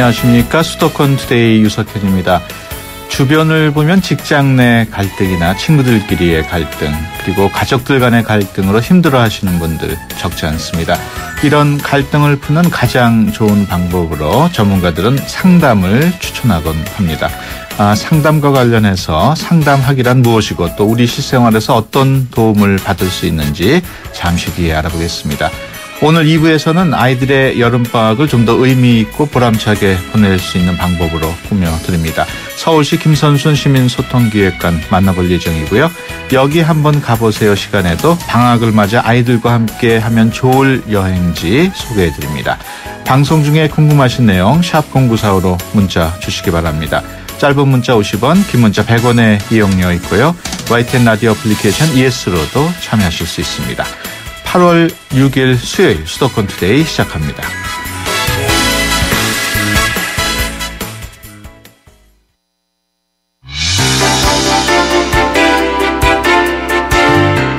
안녕하십니까. 수도권 투데이 유석현입니다. 주변을 보면 직장 내 갈등이나 친구들끼리의 갈등, 그리고 가족들 간의 갈등으로 힘들어하시는 분들 적지 않습니다. 이런 갈등을 푸는 가장 좋은 방법으로 전문가들은 상담을 추천하곤 합니다. 상담과 관련해서 상담학이란 무엇이고 또 우리 실생활에서 어떤 도움을 받을 수 있는지 잠시 뒤에 알아보겠습니다. 오늘 2부에서는 아이들의 여름방학을 좀 더 의미 있고 보람차게 보낼 수 있는 방법으로 꾸며드립니다. 서울시 김선순 시민소통기획관 만나볼 예정이고요. 여기 한번 가보세요 시간에도 방학을 맞아 아이들과 함께 하면 좋을 여행지 소개해드립니다. 방송 중에 궁금하신 내용 샵 0945로 문자 주시기 바랍니다. 짧은 문자 50원, 긴 문자 100원의 이용료 있고요. YTN 라디오 애플리케이션 ES로도 참여하실 수 있습니다. 8월 6일 수요일 수도권 투데이 시작합니다.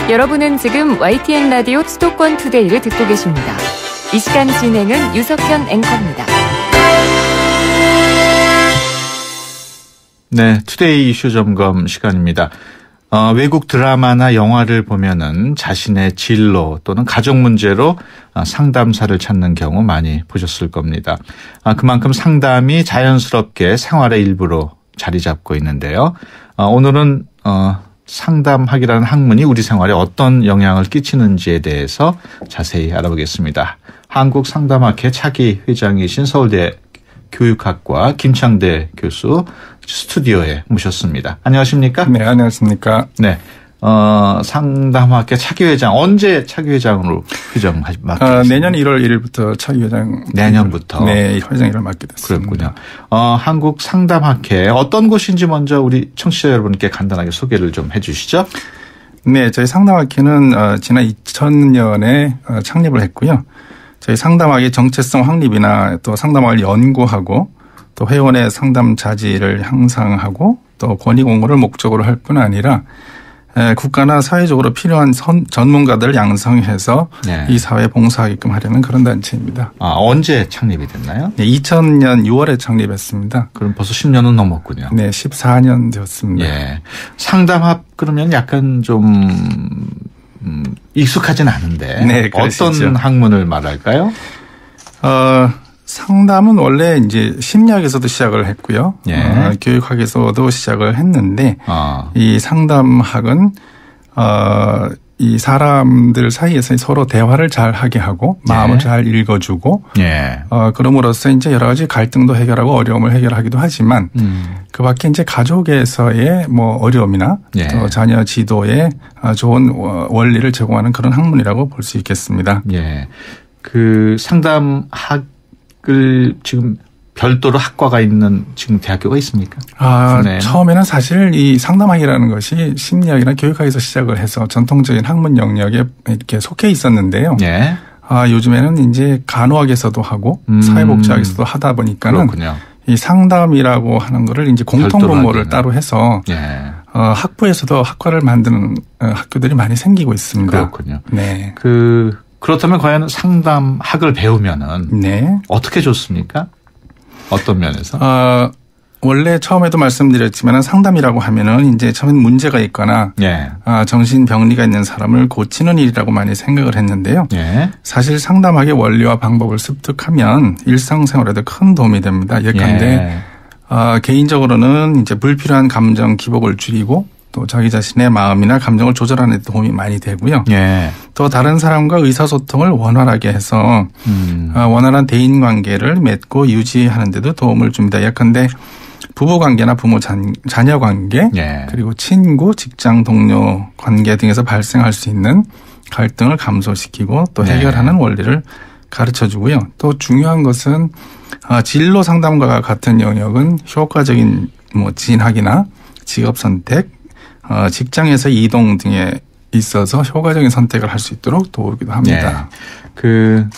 여러분은 지금 YTN 라디오 수도권 투데이를 듣고 계십니다. 이 시간 진행은 유석현 앵커입니다. 네, 투데이 이슈 점검 시간입니다. 외국 드라마나 영화를 보면은 자신의 진로 또는 가족 문제로 상담사를 찾는 경우 많이 보셨을 겁니다. 그만큼 상담이 자연스럽게 생활의 일부로 자리 잡고 있는데요. 오늘은 상담학이라는 학문이 우리 생활에 어떤 영향을 끼치는지에 대해서 자세히 알아보겠습니다. 한국상담학회 차기 회장이신 서울대 교육학과 김창대 교수 스튜디오에 모셨습니다. 안녕하십니까? 네, 안녕하십니까? 네. 상담학회 차기 회장, 언제 차기 회장으로 회장 맡게 내년 1월 1일부터 차기 회장. 내년부터? 네, 회장 일을 맡게 됐습니다. 그렇군요. 한국 상담학회 어떤 곳인지 먼저 우리 청취자 여러분께 간단하게 소개를 좀 해 주시죠. 네, 저희 상담학회는 지난 2000년에 창립을 했고요. 저희 상담학의 정체성 확립이나 또 상담학을 연구하고 또 회원의 상담 자질을 향상하고 또 권위 공고를 목적으로 할 뿐 아니라 국가나 사회적으로 필요한 전문가들을 양성해서 네. 이 사회에 봉사하게끔 하려는 그런 단체입니다. 언제 창립이 됐나요? 네, 2000년 6월에 창립했습니다. 그럼 벌써 10년은 넘었군요. 네, 14년 되었습니다. 예. 상담학 그러면 약간 좀 익숙하진 않은데 네, 어떤 학문을 말할까요? 상담은 원래 이제 심리학에서도 시작을 했고요. 예. 교육학에서도 시작을 했는데 이 상담학은 이 사람들 사이에서 서로 대화를 잘 하게 하고 마음을 잘 읽어주고 그럼으로써 이제 여러 가지 갈등도 해결하고 어려움을 해결하기도 하지만 그 밖에 이제 가족에서의 뭐 어려움이나 또 자녀 지도에 좋은 원리를 제공하는 그런 학문이라고 볼 수 있겠습니다. 예. 그 상담학을 지금 별도로 학과가 있는 지금 대학교가 있습니까? 네. 처음에는 사실 이 상담학이라는 것이 심리학이나 교육학에서 시작을 해서 전통적인 학문 영역에 이렇게 속해 있었는데요. 예. 요즘에는 이제 간호학에서도 하고 사회복지학에서도 하다 보니까는 그렇군요. 이 상담이라고 하는 거를 이제 공통분모를 따로 해서 학부에서도 학과를 만드는 학교들이 많이 생기고 있습니다. 그렇군요. 네. 그렇다면 과연 상담학을 배우면은 어떻게 좋습니까? 어떤 면에서? 원래 처음에도 말씀드렸지만 상담이라고 하면은 이제 처음엔 문제가 있거나 정신병리가 있는 사람을 고치는 일이라고 많이 생각을 했는데요. 사실 상담학의 원리와 방법을 습득하면 일상생활에도 큰 도움이 됩니다. 예컨대 개인적으로는 이제 불필요한 감정 기복을 줄이고 또 자기 자신의 마음이나 감정을 조절하는 데 도움이 많이 되고요. 또 다른 사람과 의사소통을 원활하게 해서 원활한 대인관계를 맺고 유지하는 데도 도움을 줍니다. 예컨대 부부관계나 부모 자녀 관계 그리고 친구, 직장 동료 관계 등에서 발생할 수 있는 갈등을 감소시키고 또 해결하는 원리를 가르쳐주고요. 또 중요한 것은 진로 상담과 같은 영역은 효과적인 진학이나 직업 선택 직장에서 이동 등에 있어서 효과적인 선택을 할 수 있도록 도우기도 합니다.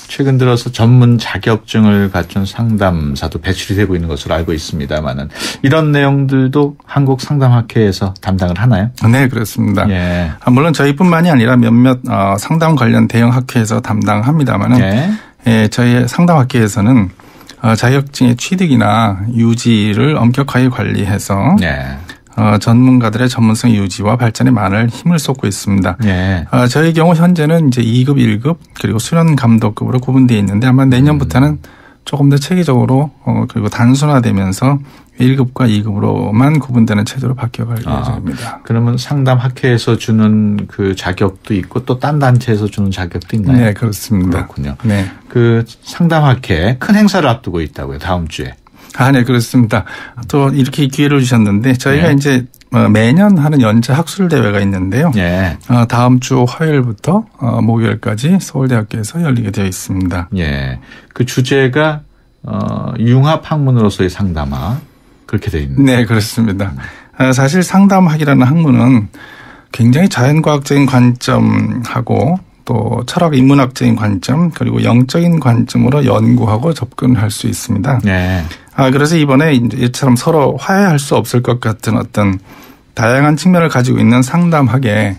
최근 들어서 전문 자격증을 갖춘 상담사도 배출이 되고 있는 것으로 알고 있습니다만은 이런 내용들도 한국 상담학회에서 담당을 하나요? 네, 그렇습니다. 물론 저희뿐만이 아니라 몇몇 상담 관련 대형 학회에서 담당합니다만은 저희 상담학회에서는 자격증의 취득이나 유지를 엄격하게 관리해서 네. 전문가들의 전문성 유지와 발전에 많은 힘을 쏟고 있습니다. 네. 저희 경우 현재는 이제 2급, 1급 그리고 수련 감독급으로 구분되어 있는데 아마 내년부터는 조금 더 체계적으로 그리고 단순화되면서 1급과 2급으로만 구분되는 체제로 바뀌어갈 예정입니다. 그러면 상담학회에서 주는 그 자격도 있고 또 딴 단체에서 주는 자격도 있나요? 네, 그렇습니다. 그렇군요. 네. 그 상담학회 큰 행사를 앞두고 있다고요, 다음 주에. 네, 그렇습니다. 또 이렇게 기회를 주셨는데 저희가 네. 이제 매년 하는 연차 학술 대회가 있는데요. 네. 다음 주 화요일부터 목요일까지 서울대학교에서 열리게 되어 있습니다. 예. 그 주제가 융합학문으로서의 상담학 그렇게 되어 있는. 네, 그렇습니다. 사실 상담학이라는 학문은 굉장히 자연과학적인 관점하고 또 철학 인문학적인 관점 그리고 영적인 관점으로 연구하고 접근할 수 있습니다. 네. 그래서 이번에 이처럼 서로 화해할 수 없을 것 같은 어떤 다양한 측면을 가지고 있는 상담학의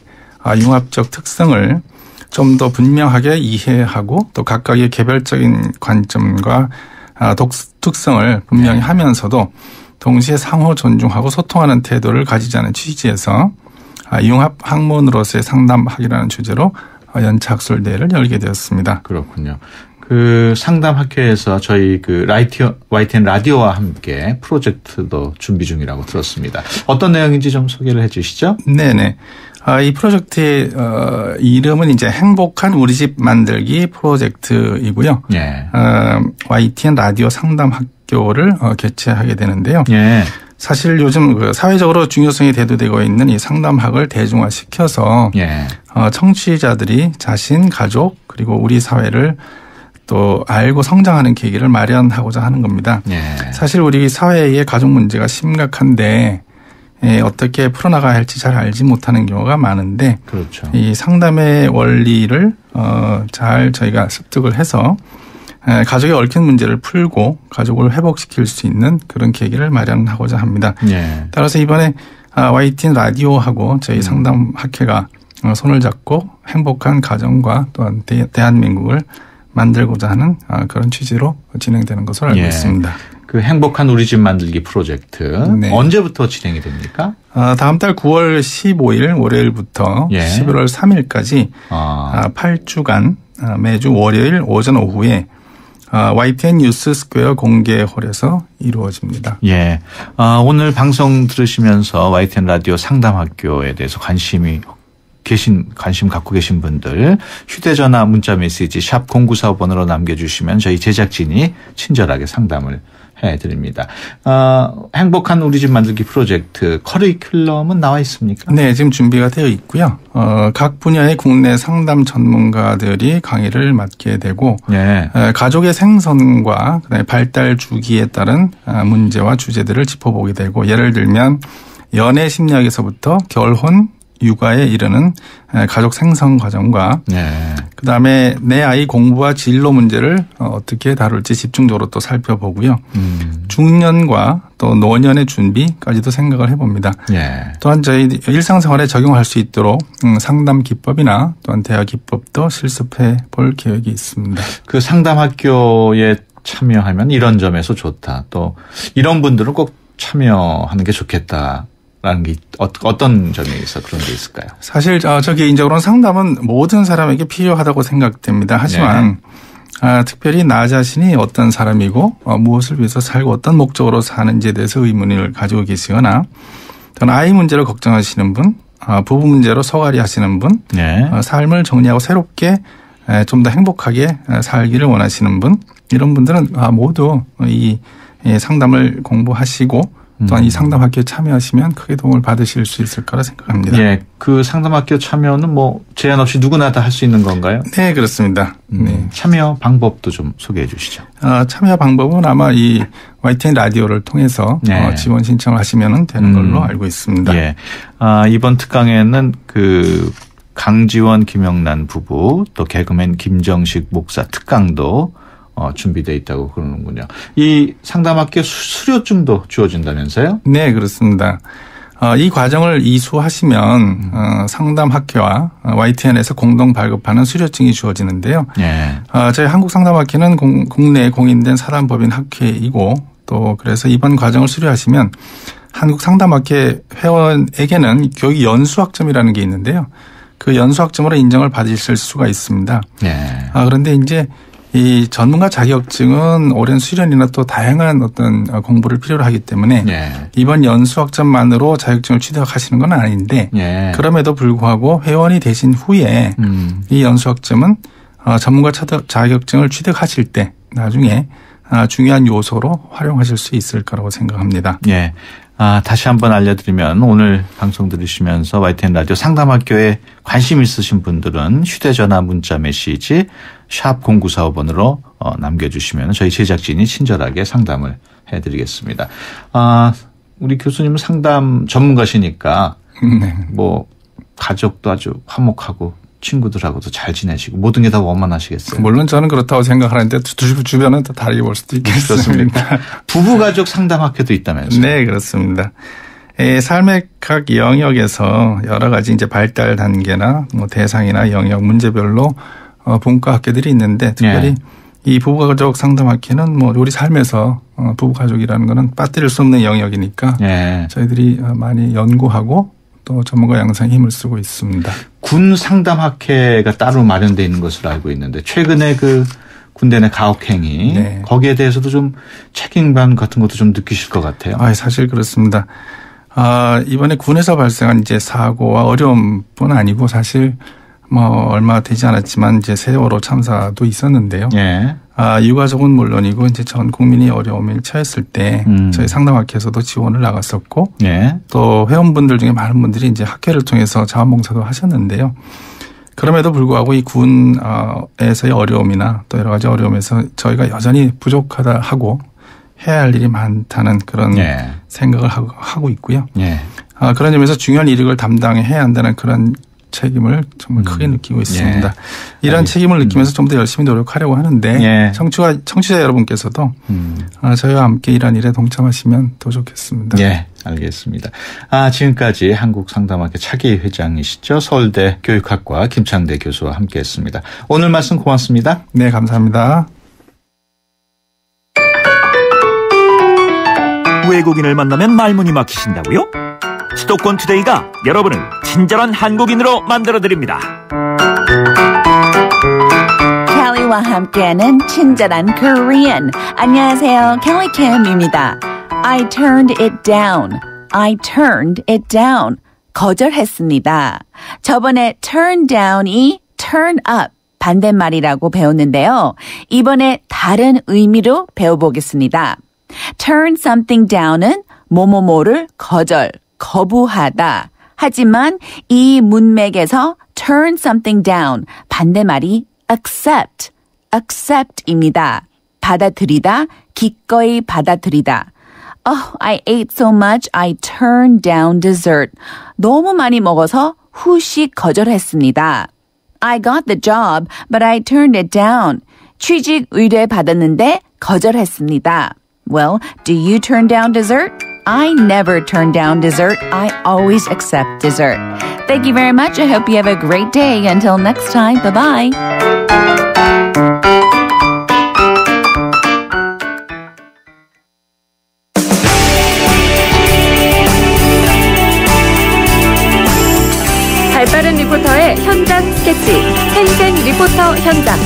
융합적 특성을 좀 더 분명하게 이해하고 또 각각의 개별적인 관점과 특성을 분명히 하면서도 동시에 상호 존중하고 소통하는 태도를 가지자는 취지에서 융합학문으로서의 상담학이라는 주제로 연차 학술대회를 열게 되었습니다. 그렇군요. 그 상담학회에서 저희 그 YTN 라디오와 함께 프로젝트도 준비 중이라고 들었습니다. 어떤 내용인지 좀 소개를 해 주시죠. 네네. 이 프로젝트의 이름은 이제 행복한 우리 집 만들기 프로젝트이고요. 예. YTN 라디오 상담학교를 개최하게 되는데요. 예. 사실 요즘 그 사회적으로 중요성이 대두되고 있는 이 상담학을 대중화시켜서 예. 청취자들이 자신, 가족 그리고 우리 사회를 또 알고 성장하는 계기를 마련하고자 하는 겁니다. 예. 사실 우리 사회의 가족 문제가 심각한데 어떻게 풀어나가야 할지 잘 알지 못하는 경우가 많은데 그렇죠. 이 상담의 원리를 잘 저희가 습득을 해서 가족의 얽힌 문제를 풀고 가족을 회복시킬 수 있는 그런 계기를 마련하고자 합니다. 예. 따라서 이번에 YTN 라디오하고 저희 상담학회가 손을 잡고 행복한 가정과 또한 대한민국을 만들고자 하는 그런 취지로 진행되는 것으로 알고 있습니다. 그 행복한 우리 집 만들기 프로젝트 네. 언제부터 진행이 됩니까? 다음 달 9월 15일 월요일부터 예. 11월 3일까지 8주간 매주 월요일 오전 오후에 YTN 뉴스 스퀘어 공개홀에서 이루어집니다. 예. 오늘 방송 들으시면서 YTN 라디오 상담학교에 대해서 관심 갖고 계신 분들 휴대전화 문자메시지 샵 0945번으로 남겨주시면 저희 제작진이 친절하게 상담을 해드립니다. 행복한 우리 집 만들기 프로젝트 커리큘럼은 나와 있습니까? 네, 지금 준비가 되어 있고요. 각 분야의 국내 상담 전문가들이 강의를 맡게 되고 네. 가족의 생선과 발달 주기에 따른 문제와 주제들을 짚어보게 되고 예를 들면 연애 심리학에서부터 결혼 육아에 이르는 가족 생성 과정과 네. 그다음에 내 아이 공부와 진로 문제를 어떻게 다룰지 집중적으로 또 살펴보고요. 중년과 또 노년의 준비까지도 생각을 해봅니다. 네. 또한 저희 일상생활에 적용할 수 있도록 상담 기법이나 또한 대화 기법도 실습해 볼 계획이 있습니다. 그 상담학교에 참여하면 이런 점에서 좋다. 또 이런 분들은 꼭 참여하는 게 좋겠다. 라는 게 어떤 점에서 그런 게 있을까요? 사실 저 개인적으로는 상담은 모든 사람에게 필요하다고 생각됩니다. 하지만 네. 특별히 나 자신이 어떤 사람이고 무엇을 위해서 살고 어떤 목적으로 사는지에 대해서 의문을 가지고 계시거나 또는 아이 문제를 걱정하시는 분, 부부 문제로 소갈이 하시는 분, 네. 삶을 정리하고 새롭게 좀 더 행복하게 살기를 원하시는 분 이런 분들은 모두 이 상담을 공부하시고 또한 이 상담학교에 참여하시면 크게 도움을 받으실 수 있을 거라 생각합니다. 예, 그 상담학교 참여는 뭐 제한 없이 누구나 다 할 수 있는 건가요? 네, 그렇습니다. 네. 참여 방법도 좀 소개해 주시죠. 참여 방법은 아마 이 YTN 라디오를 통해서 네. 지원 신청을 하시면 되는 걸로 알고 있습니다. 예, 이번 특강에는 그 강지원, 김영란 부부 또 개그맨 김정식 목사 특강도 준비되어 있다고 그러는군요. 이 상담학교 수료증도 주어진다면서요? 네, 그렇습니다. 이 과정을 이수하시면 상담학회와 YTN에서 공동 발급하는 수료증이 주어지는데요. 예. 저희 한국상담학회는 국내에 공인된 사단법인 학회이고 또 그래서 이번 과정을 수료하시면 한국상담학회 회원에게는 교육 연수학점이라는 게 있는데요. 그 연수학점으로 인정을 받으실 수가 있습니다. 예. 그런데 이제 이 전문가 자격증은 오랜 수련이나 또 다양한 어떤 공부를 필요로 하기 때문에 예. 이번 연수학점만으로 자격증을 취득하시는 건 아닌데 예. 그럼에도 불구하고 회원이 되신 후에 이 연수학점은 전문가 자격증을 취득하실 때 나중에 중요한 요소로 활용하실 수 있을 거라고 생각합니다. 예. 다시 한번 알려드리면 오늘 방송 들으시면서 YTN 라디오 상담학교에 관심 있으신 분들은 휴대전화 문자 메시지 샵 0945번으로 남겨주시면 저희 제작진이 친절하게 상담을 해드리겠습니다. 우리 교수님은 상담 전문가시니까 네. 뭐 가족도 아주 화목하고 친구들하고도 잘 지내시고 모든 게 다 원만하시겠어요? 물론 저는 그렇다고 생각하는데 주변은 또 다르게 볼 수도 있겠습니다. 부부가족 상담학회도 있다면서요? 네, 그렇습니다. 삶의 각 영역에서 여러 가지 이제 발달 단계나 뭐 대상이나 영역 문제별로 분과 학회들이 있는데 특별히 네. 이 부부가족 상담학회는 뭐 우리 삶에서 부부가족이라는 거는 빠뜨릴 수 없는 영역이니까 네. 저희들이 많이 연구하고 또 전문가 양성에 힘을 쓰고 있습니다. 군 상담학회가 따로 마련되어 있는 것으로 알고 있는데 최근에 그 군대 내 가혹행위 네. 거기에 대해서도 좀 책임감 같은 것도 좀 느끼실 것 같아요. 사실 그렇습니다. 이번에 군에서 발생한 이제 사고와 어려움뿐 아니고 사실 뭐 얼마 되지 않았지만 이제 세월호 참사도 있었는데요. 예. 유가족은 물론이고 이제 전 국민이 어려움에 처했을 때 저희 상담학회에서도 지원을 나갔었고 예. 또 회원분들 중에 많은 분들이 이제 학회를 통해서 자원봉사도 하셨는데요. 그럼에도 불구하고 이 군에서의 어려움이나 또 여러 가지 어려움에서 저희가 여전히 부족하다 하고 해야 할 일이 많다는 그런 예. 생각을 하고 있고요. 예. 그런 점에서 중요한 이력을 담당해야 한다는 그런 책임을 정말 크게 느끼고 있습니다. 예. 이런 책임을 느끼면서 좀 더 열심히 노력하려고 하는데 예. 청취자 여러분께서도 저희와 함께 이런 일에 동참하시면 더 좋겠습니다. 예, 알겠습니다. 지금까지 한국상담학회 차기 회장이시죠. 서울대 교육학과 김창대 교수와 함께했습니다. 오늘 말씀 고맙습니다. 네, 감사합니다. 외국인을 만나면 말문이 막히신다고요? 수도권 투데이가 여러분을 친절한 한국인으로 만들어드립니다. 켈리와 함께하는 친절한 Korean. 안녕하세요. 켈리 캠입니다. I turned it down. I turned it down. 거절했습니다. 저번에 turn down이 turn up 반대말이라고 배웠는데요. 이번에 다른 의미로 배워보겠습니다. turn something down은 뭐뭐뭐를 거부하다. 하지만 이 문맥에서 turn something down 반대말이 accept입니다. 받아들이다, 기꺼이 받아들이다. I ate so much, I turned down dessert. 너무 많이 먹어서 후식 거절했습니다. I got the job, but I turned it down. 취직 의뢰 받았는데 거절했습니다. Well, do you turn down dessert? I never turn down dessert. I always accept dessert. Thank you very much. I hope you have a great day. Until next time. Bye-bye. 발빠른 리포터의 현장 스케치. 생생 리포터 현장.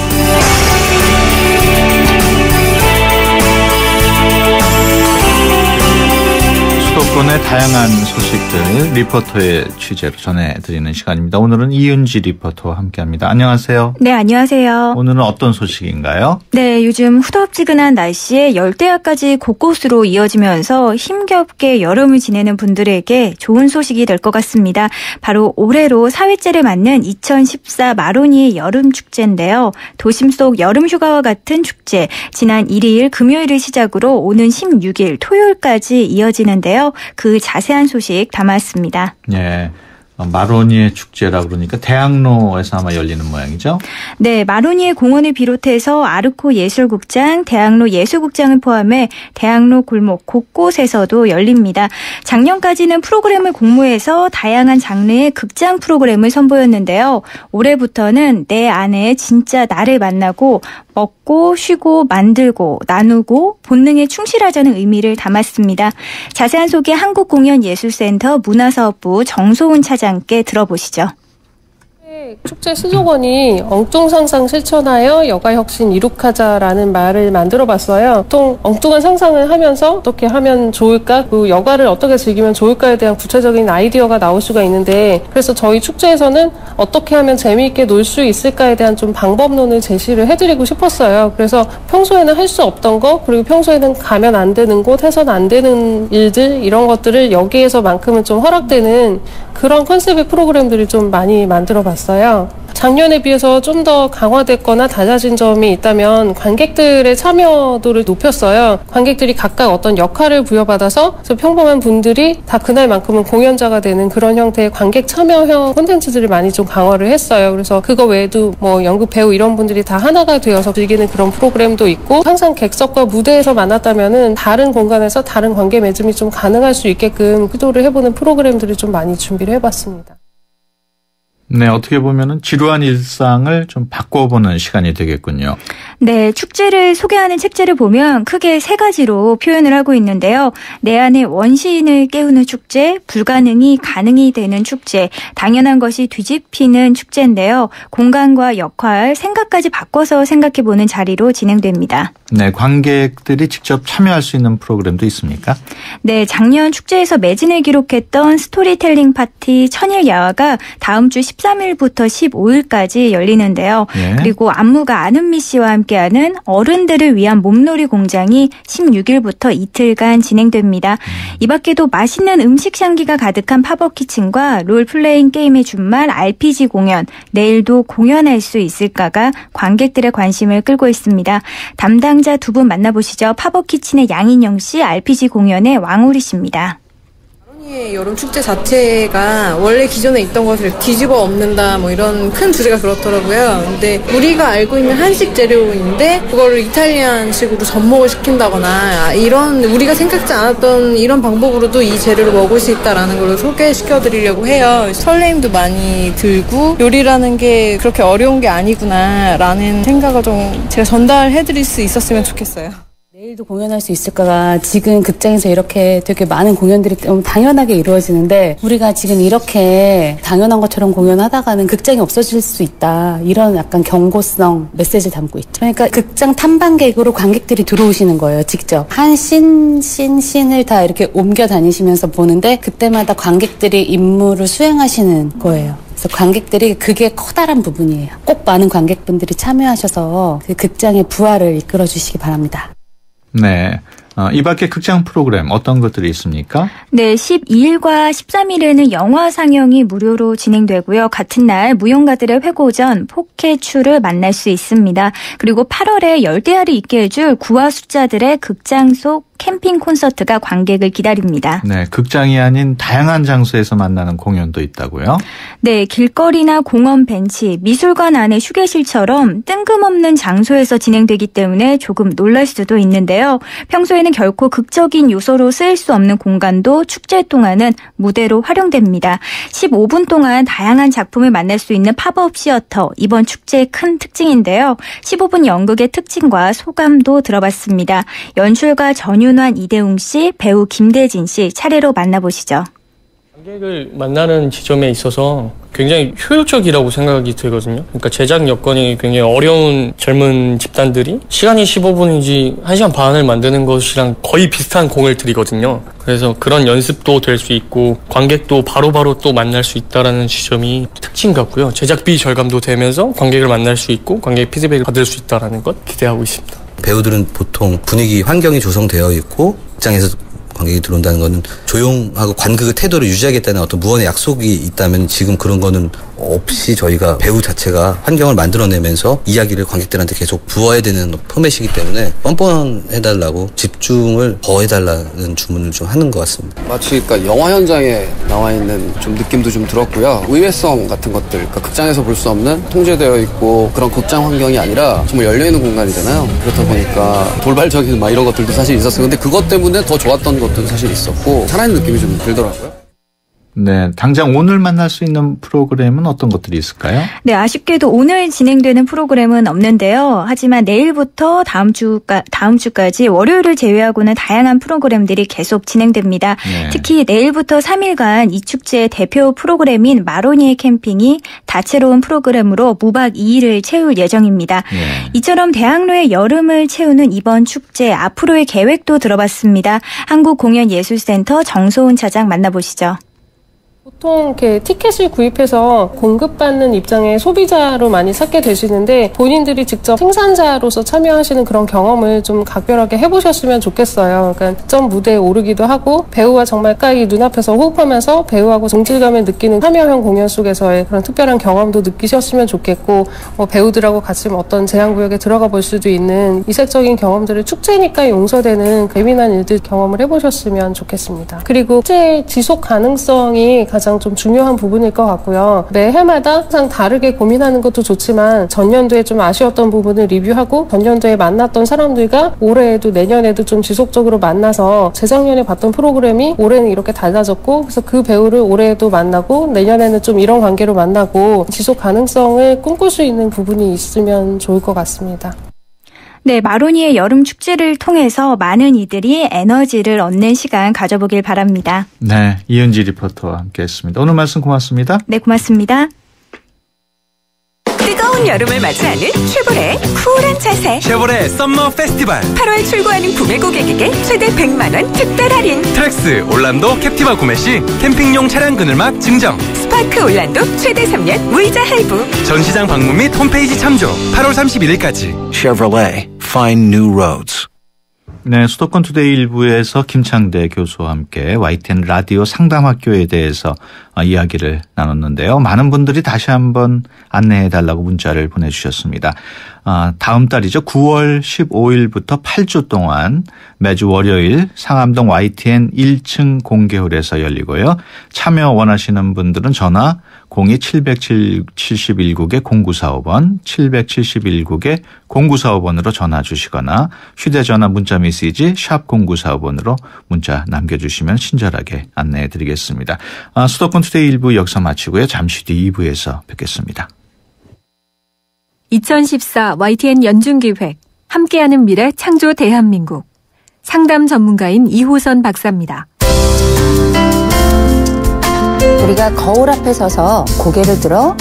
수도권의 다양한 소식들 리포터의 취재로 전해드리는 시간입니다. 오늘은 이윤지 리포터와 함께합니다. 안녕하세요. 네, 안녕하세요. 오늘은 어떤 소식인가요? 네, 요즘 후덥지근한 날씨에 열대야까지 곳곳으로 이어지면서 힘겹게 여름을 지내는 분들에게 좋은 소식이 될 것 같습니다. 바로 올해로 4회째를 맞는 2014 마로니의 여름축제인데요. 도심 속 여름휴가와 같은 축제, 지난 1일 금요일을 시작으로 오는 16일 토요일까지 이어지는데요. 그 자세한 소식 담았습니다. 네. 마로니에 축제라 그러니까 대학로에서 아마 열리는 모양이죠? 네, 마로니에 공원을 비롯해서 아르코 예술국장, 대학로 예술국장을 포함해 대학로 골목 곳곳에서도 열립니다. 작년까지는 프로그램을 공모해서 다양한 장르의 극장 프로그램을 선보였는데요. 올해부터는 내 안에 진짜 나를 만나고 먹고 쉬고 만들고 나누고 본능에 충실하자는 의미를 담았습니다. 자세한 소개 한국공연예술센터 문화사업부 정소은 차장께 들어보시죠. 축제 수족원이 엉뚱 상상 실천하여 여가 혁신 이룩하자라는 말을 만들어봤어요. 보통 엉뚱한 상상을 하면서 어떻게 하면 좋을까, 그 여가를 어떻게 즐기면 좋을까에 대한 구체적인 아이디어가 나올 수가 있는데, 그래서 저희 축제에서는 어떻게 하면 재미있게 놀 수 있을까에 대한 좀 방법론을 제시를 해드리고 싶었어요. 그래서 평소에는 할 수 없던 거, 그리고 평소에는 가면 안 되는 곳, 해서는 안 되는 일들, 이런 것들을 여기에서만큼은 좀 허락되는 그런 컨셉의 프로그램들을 좀 많이 만들어봤어요. 작년에 비해서 좀 더 강화됐거나 달라진 점이 있다면 관객들의 참여도를 높였어요. 관객들이 각각 어떤 역할을 부여받아서 평범한 분들이 다 그날만큼은 공연자가 되는 그런 형태의 관객 참여형 콘텐츠들을 많이 좀 강화를 했어요. 그래서 그거 외에도 뭐 연극 배우 이런 분들이 다 하나가 되어서 즐기는 그런 프로그램도 있고, 항상 객석과 무대에서 만났다면은 다른 공간에서 다른 관계 맺음이 좀 가능할 수 있게끔 시도를 해보는 프로그램들을 좀 많이 준비를 해봤습니다. 네, 어떻게 보면은 지루한 일상을 좀 바꿔보는 시간이 되겠군요. 네, 축제를 소개하는 책자를 보면 크게 세 가지로 표현을 하고 있는데요. 내 안의 원시인을 깨우는 축제, 불가능이 가능이 되는 축제, 당연한 것이 뒤집히는 축제인데요. 공간과 역할, 생각까지 바꿔서 생각해보는 자리로 진행됩니다. 네, 관객들이 직접 참여할 수 있는 프로그램도 있습니까? 네, 작년 축제에서 매진을 기록했던 스토리텔링 파티 천일야화가 다음 주 13일부터 15일까지 열리는데요. 네. 그리고 안무가 안은미 씨와 함께하는 어른들을 위한 몸놀이 공장이 16일부터 이틀간 진행됩니다. 이 밖에도 맛있는 음식 향기가 가득한 팝업 키친과 롤플레잉 게임의 준말 RPG 공연, 내일도 공연할 수 있을까가 관객들의 관심을 끌고 있습니다. 담당자 두 분 만나보시죠. 팝업 키친의 양인영 씨, RPG 공연의 왕우리 씨입니다. 여름 축제 자체가 원래 기존에 있던 것을 뒤집어 엎는다 뭐 이런 큰 주제가 그렇더라고요. 근데 우리가 알고 있는 한식 재료인데 그거를 이탈리안식으로 접목을 시킨다거나 이런 우리가 생각지 않았던 이런 방법으로도 이 재료를 먹을 수 있다라는 걸 소개시켜 드리려고 해요. 설레임도 많이 들고 요리라는 게 그렇게 어려운 게 아니구나라는 생각을 좀 제가 전달해 드릴 수 있었으면 좋겠어요. 내일도 공연할 수 있을까가 지금 극장에서 이렇게 되게 많은 공연들이 너무 당연하게 이루어지는데 우리가 지금 이렇게 당연한 것처럼 공연하다가는 극장이 없어질 수 있다. 이런 약간 경고성 메시지를 담고 있죠. 그러니까 극장 탐방객으로 관객들이 들어오시는 거예요. 직접. 한 신을 다 이렇게 옮겨 다니시면서 보는데 그때마다 관객들이 임무를 수행하시는 거예요. 그래서 관객들이 그게 커다란 부분이에요. 꼭 많은 관객분들이 참여하셔서 그 극장의 부활을 이끌어 주시기 바랍니다. 네. 이 밖에 극장 프로그램 어떤 것들이 있습니까? 네, 12일과 13일에는 영화 상영이 무료로 진행되고요. 같은 날 무용가들의 회고전 포케츄를 만날 수 있습니다. 그리고 8월에 열대야를 있게 해줄 구화 숫자들의 극장 속 캠핑 콘서트가 관객을 기다립니다. 네, 극장이 아닌 다양한 장소에서 만나는 공연도 있다고요? 네, 길거리나 공원 벤치, 미술관 안의 휴게실처럼 뜬금없는 장소에서 진행되기 때문에 조금 놀랄 수도 있는데요. 평소에는 결코 극적인 요소로 쓰일 수 없는 공간도 축제 동안은 무대로 활용됩니다. 15분 동안 다양한 작품을 만날 수 있는 팝업 시어터, 이번 축제의 큰 특징인데요. 15분 연극의 특징과 소감도 들어봤습니다. 연출가 전윤환, 이대웅 씨, 배우 김대진 씨 차례로 만나보시죠. 관객을 만나는 지점에 있어서 굉장히 효율적이라고 생각이 들거든요. 그러니까 제작 여건이 굉장히 어려운 젊은 집단들이 시간이 15분인지 1시간 반을 만드는 것이랑 거의 비슷한 공을 들이거든요. 그래서 그런 연습도 될 수 있고 관객도 바로바로 또 만날 수 있다는 지점이 특징 같고요. 제작비 절감도 되면서 관객을 만날 수 있고 관객의 피드백을 받을 수 있다는 것 기대하고 있습니다. 배우들은 보통 분위기, 환경이 조성되어 있고 극장에서 관객이 들어온다는 거는 조용하고 관객의 태도를 유지하겠다는 어떤 무언의 약속이 있다면 지금 그런 거는 없이 저희가 배우 자체가 환경을 만들어내면서 이야기를 관객들한테 계속 부어야 되는 포맷이기 때문에 뻔뻔해달라고 집중을 더 해달라는 주문을 좀 하는 것 같습니다. 마치 그러니까 영화 현장에 나와 있는 좀 느낌도 좀 들었고요. 의외성 같은 것들, 그러니까 극장에서 볼 수 없는 통제되어 있고 그런 극장 환경이 아니라 정말 열려있는 공간이잖아요. 그렇다 보니까 돌발적인 막 이런 것들도 사실 있었어요. 근데 그것 때문에 더 좋았던 것도 사실 있었고 살아있는 느낌이 좀 들더라고요. 네, 당장 오늘 만날 수 있는 프로그램은 어떤 것들이 있을까요? 네, 아쉽게도 오늘 진행되는 프로그램은 없는데요. 하지만 내일부터 다음 주까지 월요일을 제외하고는 다양한 프로그램들이 계속 진행됩니다. 네. 특히 내일부터 3일간 이 축제의 대표 프로그램인 마로니에 캠핑이 다채로운 프로그램으로 무박 2일을 채울 예정입니다. 네. 이처럼 대학로의 여름을 채우는 이번 축제 앞으로의 계획도 들어봤습니다. 한국공연예술센터 정소은 차장 만나보시죠. 보통 이렇게 티켓을 구입해서 공급받는 입장의 소비자로 많이 찾게 되시는데 본인들이 직접 생산자로서 참여하시는 그런 경험을 좀 각별하게 해보셨으면 좋겠어요. 그러니까 특정 무대에 오르기도 하고 배우와 정말 가까이 눈앞에서 호흡하면서 배우하고 동질감을 느끼는 참여형 공연 속에서의 그런 특별한 경험도 느끼셨으면 좋겠고 배우들하고 같이 어떤 제한구역에 들어가 볼 수도 있는 이색적인 경험들을 축제니까 용서되는 예민한 일들 경험을 해보셨으면 좋겠습니다. 그리고 축제의 지속 가능성이 가장 좀 중요한 부분일 것 같고요. 매해마다 항상 다르게 고민하는 것도 좋지만 전년도에 좀 아쉬웠던 부분을 리뷰하고 전년도에 만났던 사람들과 올해에도 내년에도 좀 지속적으로 만나서 재작년에 봤던 프로그램이 올해는 이렇게 달라졌고 그래서 그 배우를 올해에도 만나고 내년에는 좀 이런 관계로 만나고 지속 가능성을 꿈꿀 수 있는 부분이 있으면 좋을 것 같습니다. 네, 마로니의 여름 축제를 통해서 많은 이들이 에너지를 얻는 시간 가져보길 바랍니다. 네, 이은지 리포터와 함께했습니다. 오늘 말씀 고맙습니다. 네, 고맙습니다. 뜨거운 여름을 맞이하는 쉐보레의 쿨한 자세. 쉐보레 썸머 페스티벌. 8월 출고하는 구매 고객에게 최대 100만 원 특별 할인. 트랙스 올란도 캡티바 구매 시 캠핑용 차량 그늘막 증정. 스파크 올란도 최대 3년 무이자 할부. 전시장 방문 및 홈페이지 참조. 8월 31일까지. Chevrolet, find new roads. 네, 수도권 투데이 일부에서 김창대 교수와 함께 YTN 라디오 상담학교에 대해서 이야기를 나눴는데요. 많은 분들이 다시 한번 안내해달라고 문자를 보내주셨습니다. 다음 달이죠. 9월 15일부터 8주 동안 매주 월요일 상암동 YTN 1층 공개홀에서 열리고요. 참여 원하시는 분들은 전화 02-771국에 0945번, 771국에 0945번으로 전화 주시거나 휴대전화 문자 메시지 샵 0945번으로 문자 남겨주시면 친절하게 안내해 드리겠습니다. 수도권 투데이 1부 여기서 마치고요. 잠시 뒤 2부에서 뵙겠습니다. 2014 YTN 연중기획 함께하는 미래 창조 대한민국 상담 전문가인 이호선 박사입니다. 우리가 거울 앞에 서서 고개를 들어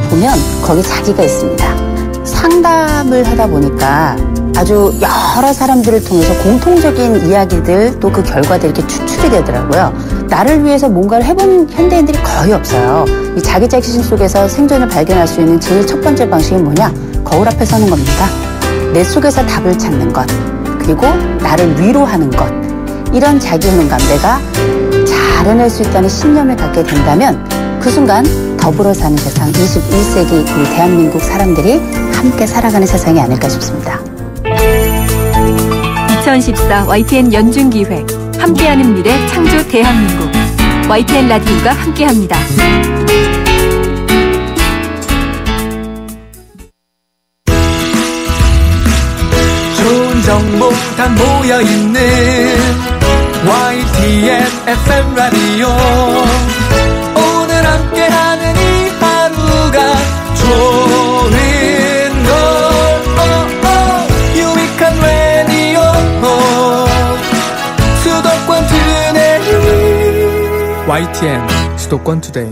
보면 거기 자기가 있습니다. 상담을 하다 보니까 아주 여러 사람들을 통해서 공통적인 이야기들 또 그 결과들이 이렇게 추출이 되더라고요. 나를 위해서 뭔가를 해본 현대인들이 거의 없어요. 이 자기 자신 속에서 생존을 발견할 수 있는 제일 첫 번째 방식이 뭐냐? 거울 앞에 서는 겁니다. 내 속에서 답을 찾는 것, 그리고 나를 위로하는 것, 이런 자기문감, 내가 잘 해낼 수 있다는 신념을 갖게 된다면 그 순간 더불어 사는 세상, 21세기 우리 대한민국 사람들이 함께 살아가는 세상이 아닐까 싶습니다. 2014 YTN 연중기획 함께하는 미래 창조 대한민국 YTN 라디오가 함께합니다. 좋은 정보 다 모여있는 YTN FM 라디오 오늘 함께하는 이 하루가 좋은 걸 유익한 라디오 수도권 투데이 YTN 수도권 투데이.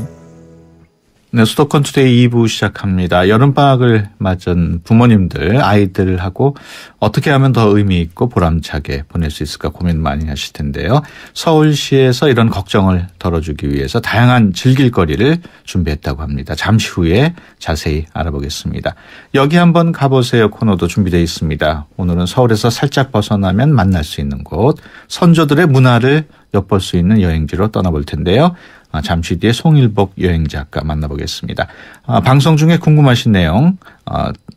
네, 수도권 투데이 2부 시작합니다. 여름방학을 맞은 부모님들, 아이들하고 어떻게 하면 더 의미 있고 보람차게 보낼 수 있을까 고민 많이 하실 텐데요. 서울시에서 이런 걱정을 덜어주기 위해서 다양한 즐길거리를 준비했다고 합니다. 잠시 후에 자세히 알아보겠습니다. 여기 한번 가보세요 코너도 준비되어 있습니다. 오늘은 서울에서 살짝 벗어나면 만날 수 있는 곳, 선조들의 문화를 엿볼 수 있는 여행지로 떠나볼 텐데요. 잠시 뒤에 송일복 여행작가 만나보겠습니다. 방송 중에 궁금하신 내용,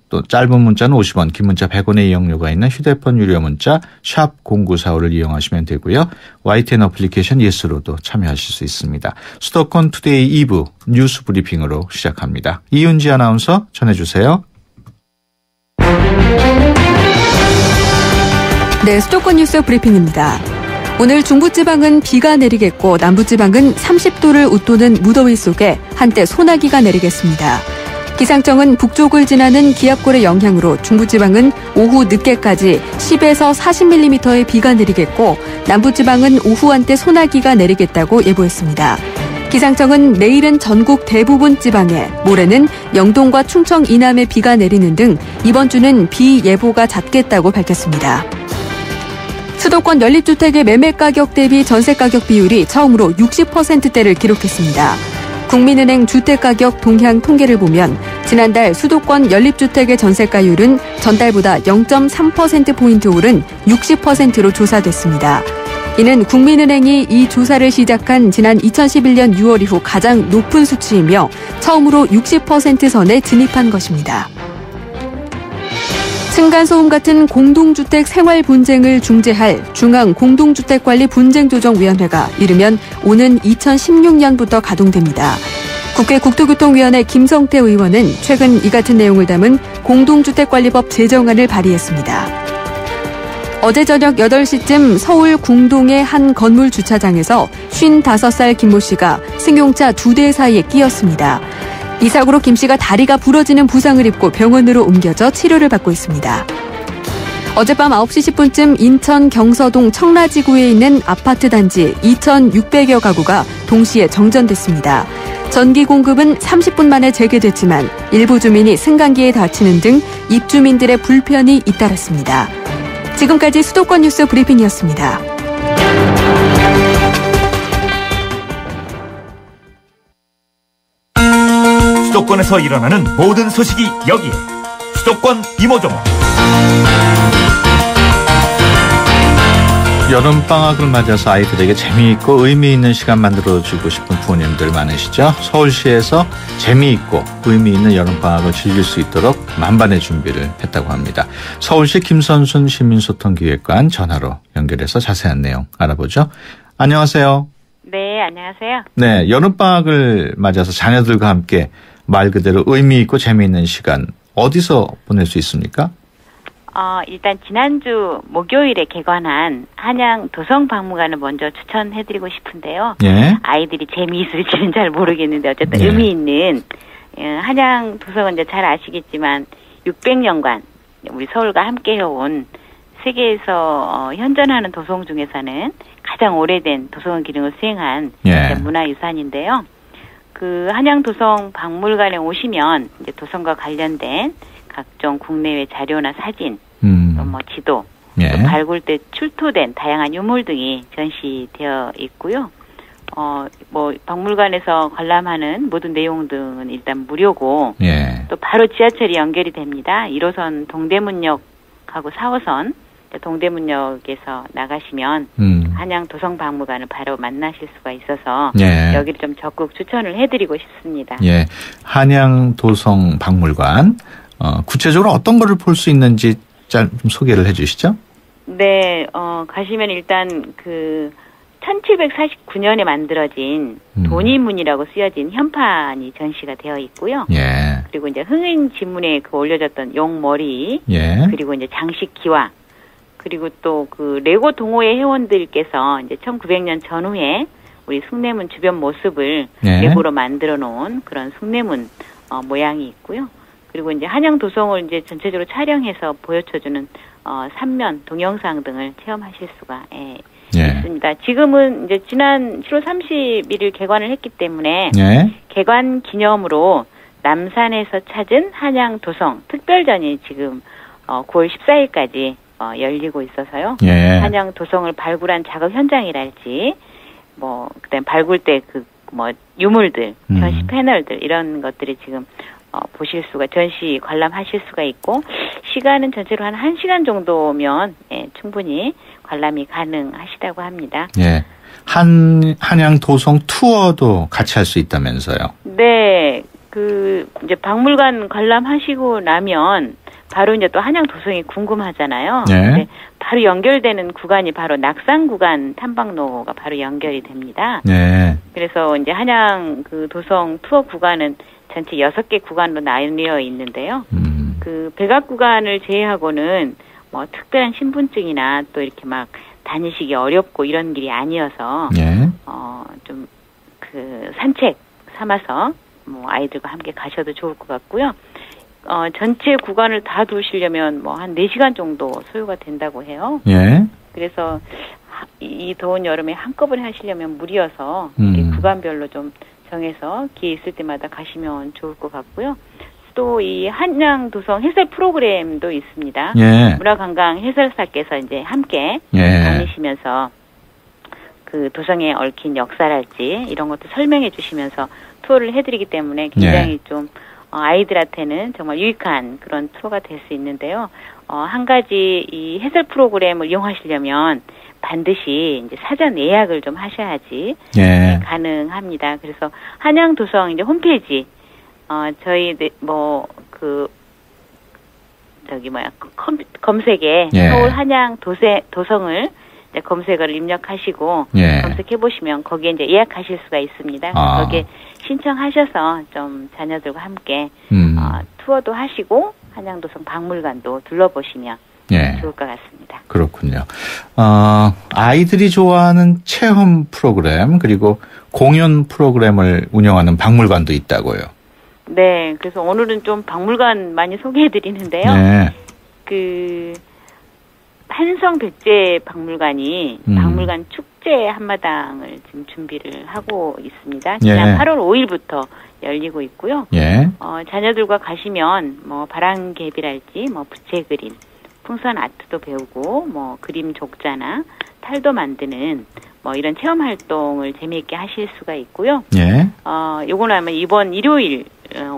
또 짧은 문자는 50원, 긴 문자 100원의 이용료가 있는 휴대폰 유료 문자 샵 0945를 이용하시면 되고요. YTN 어플리케이션 예스로도 참여하실 수 있습니다. 수도권 투데이 2부 뉴스 브리핑으로 시작합니다. 이윤지 아나운서 전해주세요. 네, 수도권 뉴스 브리핑입니다. 오늘 중부지방은 비가 내리겠고 남부지방은 30도를 웃도는 무더위 속에 한때 소나기가 내리겠습니다. 기상청은 북쪽을 지나는 기압골의 영향으로 중부지방은 오후 늦게까지 10에서 40mm의 비가 내리겠고 남부지방은 오후 한때 소나기가 내리겠다고 예보했습니다. 기상청은 내일은 전국 대부분 지방에, 모레는 영동과 충청 이남에 비가 내리는 등 이번 주는 비 예보가 잦겠다고 밝혔습니다. 수도권 연립주택의 매매가격 대비 전세가격 비율이 처음으로 60%대를 기록했습니다. 국민은행 주택가격 동향 통계를 보면 지난달 수도권 연립주택의 전세가율은 전달보다 0.3%포인트 오른 60%로 조사됐습니다. 이는 국민은행이 이 조사를 시작한 지난 2011년 6월 이후 가장 높은 수치이며 처음으로 60% 선에 진입한 것입니다. 층간소음 같은 공동주택 생활 분쟁을 중재할 중앙공동주택관리분쟁조정위원회가 이르면 오는 2016년부터 가동됩니다. 국회 국토교통위원회 김성태 의원은 최근 이 같은 내용을 담은 공동주택관리법 제정안을 발의했습니다. 어제 저녁 8시쯤 서울 궁동의 한 건물 주차장에서 55살 김모 씨가 승용차 2대 사이에 끼었습니다. 이 사고로 김 씨가 다리가 부러지는 부상을 입고 병원으로 옮겨져 치료를 받고 있습니다. 어젯밤 9시 10분쯤 인천 경서동 청라지구에 있는 아파트 단지 2,600여 가구가 동시에 정전됐습니다. 전기 공급은 30분 만에 재개됐지만 일부 주민이 승강기에 다치는 등 입주민들의 불편이 잇따랐습니다. 지금까지 수도권 뉴스 브리핑이었습니다. 수도권에서 일어나는 모든 소식이 여기에 수도권 이모저모. 여름방학을 맞아서 아이들에게 재미있고 의미 있는 시간 만들어주고 싶은 부모님들 많으시죠? 서울시에서 재미있고 의미 있는 여름방학을 즐길 수 있도록 만반의 준비를 했다고 합니다. 서울시 김선순 시민소통기획관 전화로 연결해서 자세한 내용 알아보죠. 안녕하세요. 네, 안녕하세요. 네, 여름방학을 맞아서 자녀들과 함께 말 그대로 의미 있고 재미있는 시간 어디서 보낼 수 있습니까? 일단 지난주 목요일에 개관한 한양 도성박물관을 먼저 추천해드리고 싶은데요. 예. 아이들이 재미있을지는 잘 모르겠는데 어쨌든 예. 의미 있는 한양 도성은 이제 잘 아시겠지만 600년간 우리 서울과 함께 해온 세계에서 현존하는 도성 중에서는 가장 오래된 도서관 기능을 수행한 문화유산인데요. 그 한양 도성 박물관에 오시면 이제 도성과 관련된 각종 국내외 자료나 사진, 또 뭐 지도, 또 발굴 때 출토된 다양한 유물 등이 전시되어 있고요. 뭐 박물관에서 관람하는 모든 내용 등은 일단 무료고, 또 바로 지하철이 연결이 됩니다. 1호선 동대문역하고 4호선 동대문역에서 나가시면 한양 도성박물관을 바로 만나실 수가 있어서 여기를 좀 적극 추천을 해드리고 싶습니다. 예, 한양 도성박물관 구체적으로 어떤 거를 볼 수 있는지 좀 소개를 해주시죠. 네, 가시면 일단 그 1749년에 만들어진 돈이문이라고 쓰여진 현판이 전시가 되어 있고요. 그리고 이제 흥인 지문에 그 올려졌던 용머리, 그리고 이제 장식 기와, 그리고 또 그 레고 동호회 회원들께서 이제 1900년 전후에 우리 숭례문 주변 모습을 레고로 만들어 놓은 그런 숭례문 모양이 있고요. 그리고 이제 한양 도성을 이제 전체적으로 촬영해서 보여줘주는 3면 동영상 등을 체험하실 수가 있습니다. 지금은 이제 지난 7월 31일 개관을 했기 때문에 개관 기념으로 남산에서 찾은 한양 도성 특별전이 지금 9월 14일까지 열리고 있어서요. 한양 도성을 발굴한 작업 현장이랄지, 그다음 발굴 때 유물들, 전시 패널들 이런 것들이 지금 보실 수가 전시 관람하실 수가 있고 시간은 전체로 한 1시간 정도면 충분히 관람이 가능하시다고 합니다. 예. 한양 도성 투어도 같이 할 수 있다면서요? 네. 이제 박물관 관람하시고 나면 바로 이제 또 한양 도성이 궁금하잖아요. 네. 근데 바로 연결되는 구간이 바로 낙산 구간 탐방로가 바로 연결이 됩니다. 네. 그래서 이제 한양 도성 투어 구간은 전체 6개 구간으로 나뉘어 있는데요. 그 백악 구간을 제외하고는 뭐 특별한 신분증이나 또 이렇게 막 다니시기 어렵고 이런 길이 아니어서 네. 좀 산책 삼아서 뭐 아이들과 함께 가셔도 좋을 것 같고요. 전체 구간을 다 도시려면 뭐 한 4시간 정도 소요가 된다고 해요. 예. 그래서 이 더운 여름에 한꺼번에 하시려면 무리여서 이렇게 구간별로 좀 정해서 기회 있을 때마다 가시면 좋을 것 같고요. 또 이 한양 도성 해설 프로그램도 있습니다. 예. 문화관광 해설사께서 이제 함께 다니시면서 그 도성에 얽힌 역사랄지 이런 것도 설명해 주시면서 투어를 해드리기 때문에 굉장히 좀 아이들한테는 정말 유익한 그런 투어가 될 수 있는데요. 한 가지 이 해설 프로그램을 이용하시려면 반드시 이제 사전 예약을 좀 하셔야지 가능합니다. 그래서 한양 도성 이제 홈페이지 저희 검색에 서울 한양 도성을 이제 검색어를 입력하시고 검색해 보시면 거기에 이제 예약하실 수가 있습니다. 거기에 신청하셔서 좀 자녀들과 함께 투어도 하시고 한양도성 박물관도 둘러보시면 좋을 것 같습니다. 그렇군요. 아이들이 좋아하는 체험 프로그램 그리고 공연 프로그램을 운영하는 박물관도 있다고요. 네, 그래서 오늘은 좀 박물관 많이 소개해드리는데요. 한성백제 박물관이 박물관 축제 한마당을 지금 준비를 하고 있습니다. 지난 8월 5일부터 열리고 있고요. 자녀들과 가시면 뭐 바람개비랄지 뭐 부채 그림, 풍선 아트도 배우고 뭐 그림 족자나 탈도 만드는 뭐 이런 체험 활동을 재미있게 하실 수가 있고요. 요거는 아마 이번 일요일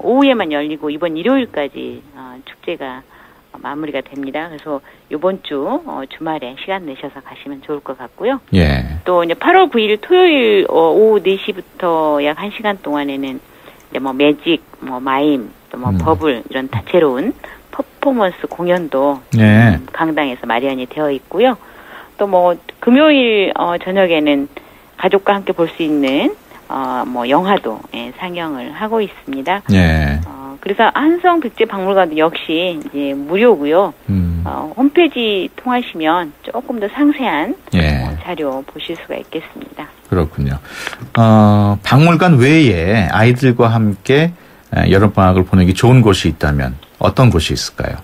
오후에만 열리고 이번 일요일까지 축제가 마무리가 됩니다. 그래서 이번 주 주말에 시간 내셔서 가시면 좋을 것 같고요. 또 이제 8월 9일 토요일 오후 4시부터 약 1시간 동안에는 이제 뭐 매직, 뭐 마임, 또 뭐 버블 이런 다채로운 퍼포먼스 공연도 강당에서 마련이 되어 있고요. 또 뭐 금요일 저녁에는 가족과 함께 볼 수 있는 뭐 영화도 상영을 하고 있습니다. 그래서 한성백제박물관도 역시 이제 무료고요. 홈페이지 통하시면 조금 더 상세한 자료 보실 수가 있겠습니다. 그렇군요. 박물관 외에 아이들과 함께 여름방학을 보내기 좋은 곳이 있다면 어떤 곳이 있을까요?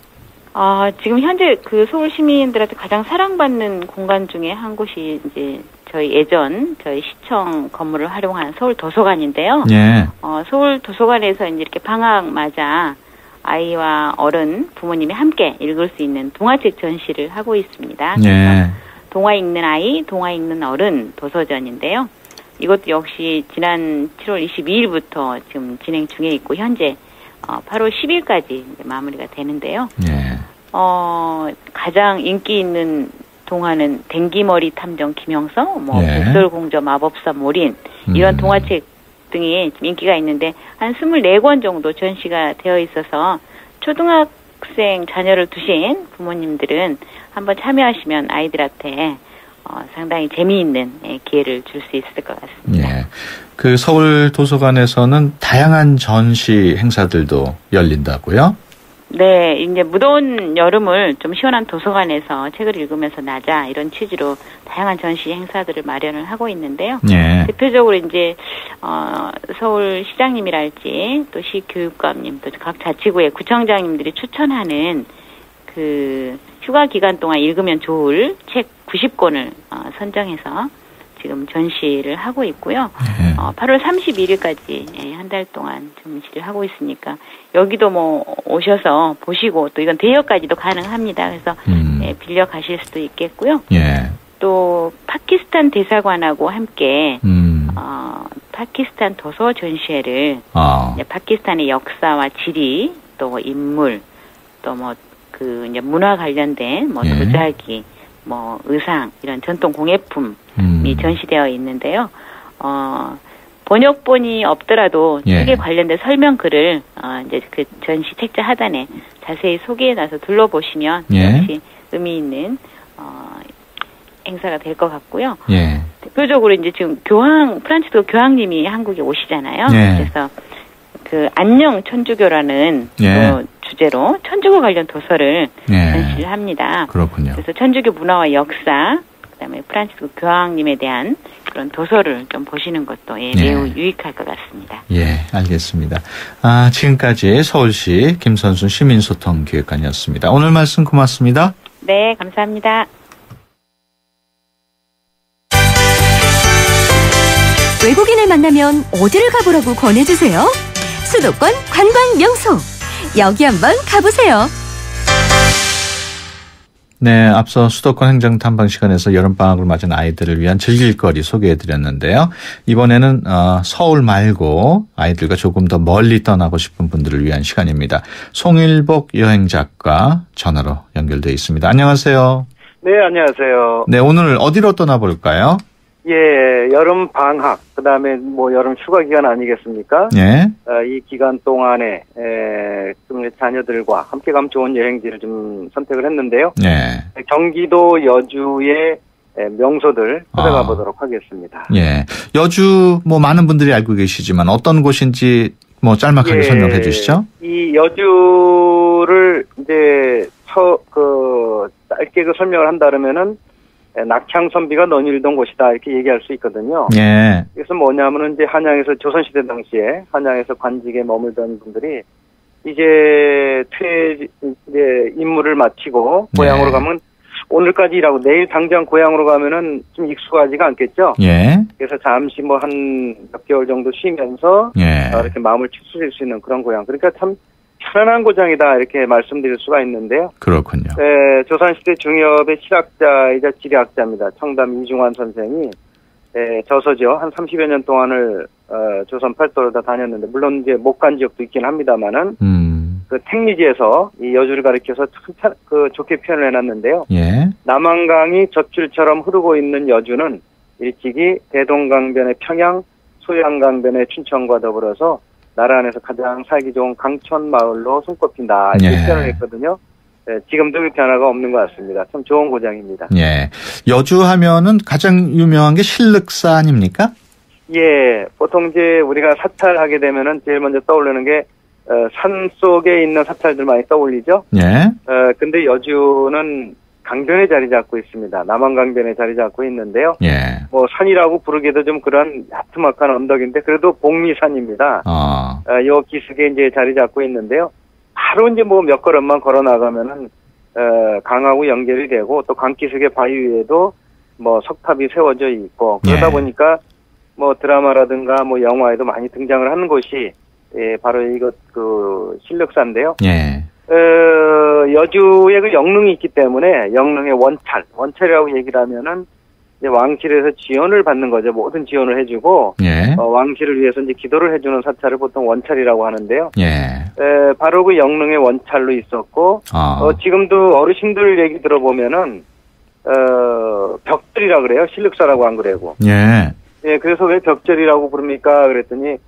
지금 현재 그 서울 시민들한테 가장 사랑받는 공간 중에 한 곳이 이제 저희 시청 건물을 활용한 서울 도서관인데요. 서울 도서관에서 이제 이렇게 방학 맞아 아이와 어른, 부모님이 함께 읽을 수 있는 동화책 전시를 하고 있습니다. 동화 읽는 아이, 동화 읽는 어른 도서전인데요. 이것도 역시 지난 7월 22일부터 지금 진행 중에 있고 현재 8월 10일까지 마무리가 되는데요. 가장 인기 있는 동화는 댕기머리 탐정 김영성, 백설공주 마법사 모린 이런 동화책 등이 인기가 있는데 한 24권 정도 전시가 되어 있어서 초등학생 자녀를 두신 부모님들은 한번 참여하시면 아이들한테 상당히 재미있는 기회를 줄 수 있을 것 같습니다. 그 서울 도서관에서는 다양한 전시 행사들도 열린다고요? 네, 이제 무더운 여름을 좀 시원한 도서관에서 책을 읽으면서 나자 이런 취지로 다양한 전시 행사들을 마련을 하고 있는데요. 대표적으로 이제 서울 시장님이랄지 또 시교육감님 또 각 자치구의 구청장님들이 추천하는 그 휴가 기간 동안 읽으면 좋을 책 90권을 선정해서 지금 전시를 하고 있고요. 8월 31일까지 한 달 동안 전시를 하고 있으니까 여기도 뭐 오셔서 보시고 또 이건 대여까지도 가능합니다. 그래서 빌려 가실 수도 있겠고요. 또 파키스탄 대사관하고 함께 8월 파키스탄 도서 전시회를 이제 파키스탄의 역사와 지리 또 뭐 인물 또 뭐 그 이제 문화 관련된 뭐 도자기 뭐 의상 이런 전통 공예품이 전시되어 있는데요. 번역본이 없더라도 책에 관련된 설명글을 이제 그 전시 책자 하단에 자세히 소개해놔서 둘러보시면 역시 의미 있는 행사가 될 것 같고요. 대표적으로 이제 지금 프란치스코 교황님이 한국에 오시잖아요. 그래서 그 안녕 천주교라는 그 주제로 천주교 관련 도서를 전시를 합니다. 그렇군요. 그래서 천주교 문화와 역사, 그다음에 프란치스코 교황님에 대한 그런 도서를 좀 보시는 것도 매우 유익할 것 같습니다. 예, 알겠습니다. 지금까지 서울시 김선순 시민소통기획관이었습니다. 오늘 말씀 고맙습니다. 네, 감사합니다. 외국인을 만나면 어디를 가보라고 권해주세요? 수도권 관광 명소. 여기 한번 가보세요. 네, 앞서 수도권 행정 탐방 시간에서 여름방학을 맞은 아이들을 위한 즐길거리 소개해드렸는데요. 이번에는 서울 말고 아이들과 조금 더 멀리 떠나고 싶은 분들을 위한 시간입니다. 송일복 여행작가 전화로 연결돼 있습니다. 안녕하세요. 네, 안녕하세요. 네, 오늘 어디로 떠나볼까요? 예, 여름 방학, 그 다음에 뭐 여름 휴가 기간 아니겠습니까? 예. 이 기간 동안에, 좀 자녀들과 함께 가면 좋은 여행지를 좀 선택을 했는데요. 예. 경기도 여주의 명소들 찾아가 보도록 하겠습니다. 예. 여주 뭐 많은 분들이 알고 계시지만 어떤 곳인지 뭐 짤막하게 설명해 주시죠. 이 여주를 이제 짧게 그 설명을 한다 그러면은 낙향선비가 너닐던 곳이다 이렇게 얘기할 수 있거든요. 예. 그래서 뭐냐면은 이제 한양에서 조선시대 당시에 한양에서 관직에 머물던 분들이 이제 임무를 마치고 고향으로 가면 오늘까지 일하고 내일 당장 고향으로 가면은 좀 익숙하지가 않겠죠. 예. 그래서 잠시 뭐 한 몇 개월 정도 쉬면서 이렇게 마음을 추스릴 수 있는 그런 고향. 그러니까 참 편안한 고장이다 이렇게 말씀드릴 수가 있는데요. 그렇군요. 조선시대 중엽의 실학자이자 지리학자입니다. 청담 이중환 선생이 저서죠. 한 30여 년 동안을 조선 팔도를 다 다녔는데 물론 이제 못 간 지역도 있긴 합니다만은 그 택리지에서 이 여주를 가리켜서 참 좋게 표현을 해놨는데요. 예. 남한강이 젖줄처럼 흐르고 있는 여주는 일찍이 대동강변의 평양, 소양강변의 춘천과 더불어서 나라 안에서 가장 살기 좋은 강촌 마을로 손꼽힌다. 이렇게 표현을 했거든요. 지금도 그 변화가 없는 것 같습니다. 참 좋은 고장입니다. 예. 여주 하면은 가장 유명한 게 실륵사 아닙니까? 예. 보통 이제 우리가 사찰하게 되면은 제일 먼저 떠오르는 게, 산 속에 있는 사찰들 많이 떠올리죠? 예. 근데 여주는 강변에 자리 잡고 있습니다. 남한강변에 자리 잡고 있는데요. 예. 뭐 산이라고 부르기도 좀 그런 야트막한 언덕인데 그래도 복리산입니다. 요 기슭에 이제 자리 잡고 있는데요. 바로 이제 뭐 몇 걸음만 걸어 나가면은 강하고 연결이 되고 또 강기슭의 바위 위에도 뭐 석탑이 세워져 있고 그러다 보니까 뭐 드라마라든가 뭐 영화에도 많이 등장을 하는 곳이 바로 이것 그 실륵사인데요. 예. 여주에 그 영릉이 있기 때문에 영릉의 원찰이라고 얘기를 하면은 이제 왕실에서 지원을 받는 거죠. 모든 지원을 해주고 왕실을 위해서 이제 기도를 해주는 사찰을 보통 원찰이라고 하는데요. 바로 그 영릉의 원찰로 있었고 지금도 어르신들 얘기 들어보면은 벽절이라 그래요. 실륵사라고 안 그래고. 예, 그래서 왜 벽절이라고 부릅니까? 그랬더니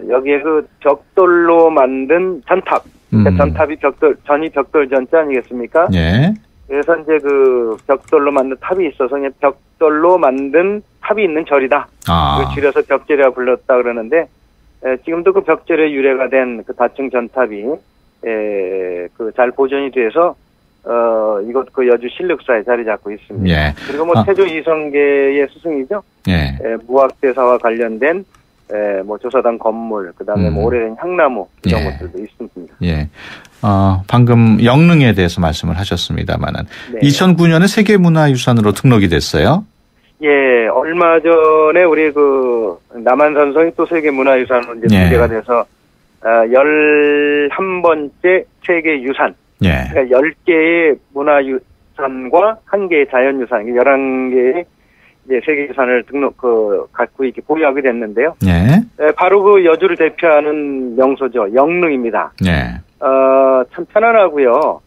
여기에 그 벽돌로 만든 전탑. 그러니까 전탑이 전이 벽돌 전자 아니겠습니까? 그래서 이제 그 벽돌로 만든 탑이 있어서 그냥 벽돌로 만든 탑이 있는 절이다. 그걸 줄여서 벽절이라고 불렀다 그러는데, 지금도 그 벽절의 유래가 된 그 다층 전탑이, 그 잘 보존이 돼서, 이곳 그 여주 실륵사에 자리 잡고 있습니다. 그리고 뭐 태조 이성계의 스승이죠. 무학대사와 관련된 뭐 조사당 건물, 그 다음에 뭐 오래된 향나무, 이런 것들도 있습니다. 방금 영릉에 대해서 말씀을 하셨습니다만은, 2009년에 세계문화유산으로 등록이 됐어요? 예, 얼마 전에 우리 그, 남한산성이 또 세계문화유산으로 이제 등재가 돼서, 11번째 세계유산. 그러니까 10개의 문화유산과 1개의 자연유산, 11개의 이제 세계유산을 갖고 있게 보유하게 됐는데요. 예. 바로 그 여주를 대표하는 명소죠. 영릉입니다. 예. 참 편안하고요.